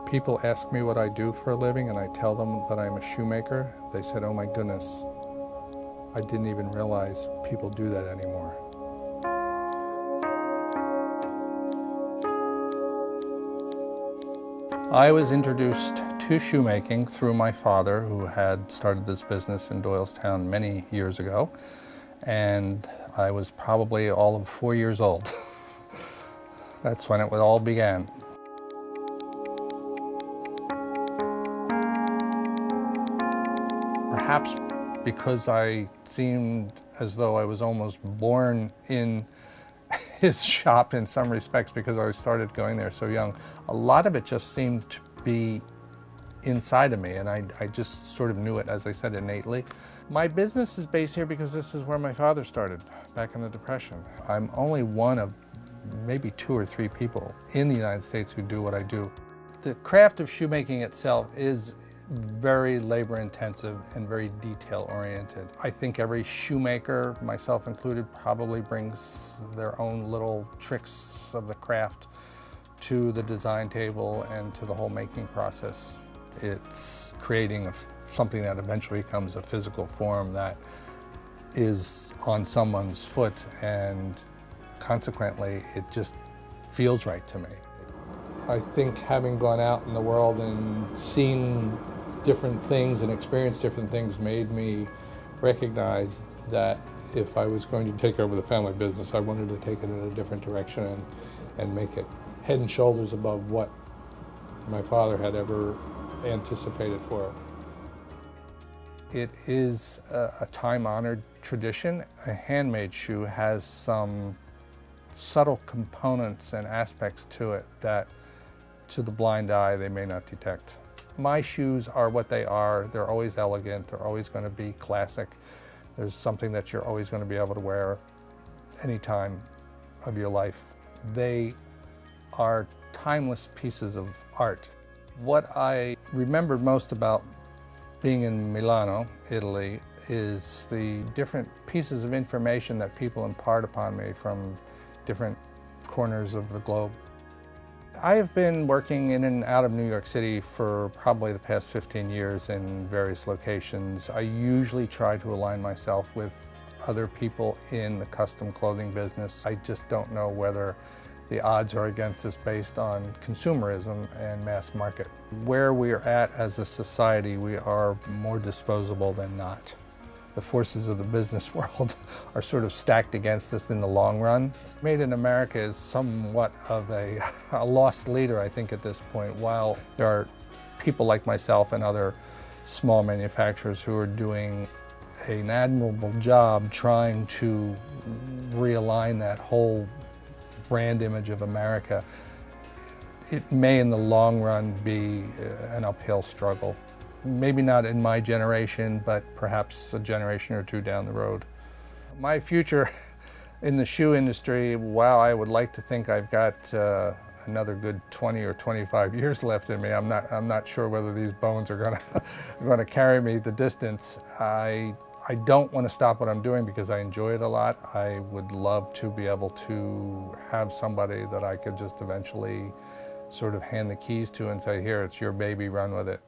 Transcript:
People ask me what I do for a living and I tell them that I'm a shoemaker. They said, "Oh my goodness, I didn't even realize people do that anymore." I was introduced to shoemaking through my father, who had started this business in Doylestown many years ago, and I was probably all of 4 years old. That's when it all began. Perhaps because I seemed as though I was almost born in his shop in some respects, because I started going there so young. A lot of it just seemed to be inside of me, and I just sort of knew it, as I said, innately. My business is based here because this is where my father started back in the Depression. I'm only one of maybe 2 or 3 people in the United States who do what I do. The craft of shoemaking itself is very labor intensive and very detail oriented. I think every shoemaker, myself included, probably brings their own little tricks of the craft to the design table and to the whole making process. It's creating something that eventually becomes a physical form that is on someone's foot, and consequently it just feels right to me. I think having gone out in the world and seen different things and experienced different things made me recognize that if I was going to take over the family business, I wanted to take it in a different direction and make it head and shoulders above what my father had ever anticipated for it. It is a time-honored tradition. A handmade shoe has some subtle components and aspects to it that to the blind eye they may not detect. My shoes are what they are. They're always elegant. They're always going to be classic. There's something that you're always going to be able to wear any time of your life. They are timeless pieces of art. What I remembered most about being in Milano, Italy, is the different pieces of information that people impart upon me from different corners of the globe. I have been working in and out of New York City for probably the past 15 years in various locations. I usually try to align myself with other people in the custom clothing business. I just don't know whether the odds are against us based on consumerism and mass market. Where we're at as a society, we are more disposable than not. The forces of the business world are sort of stacked against us in the long run. Made in America is somewhat of a lost leader, I think, at this point. While there are people like myself and other small manufacturers who are doing an admirable job trying to realign that whole brand image of America, it may in the long run be an uphill struggle. Maybe not in my generation, but perhaps a generation or 2 down the road. My future in the shoe industry, while I would like to think I've got another good 20 or 25 years left in me, I'm not sure whether these bones are going to carry me the distance. I don't want to stop what I'm doing because I enjoy it a lot. I would love to be able to have somebody that I could just eventually sort of hand the keys to and say, "Here, it's your baby, run with it."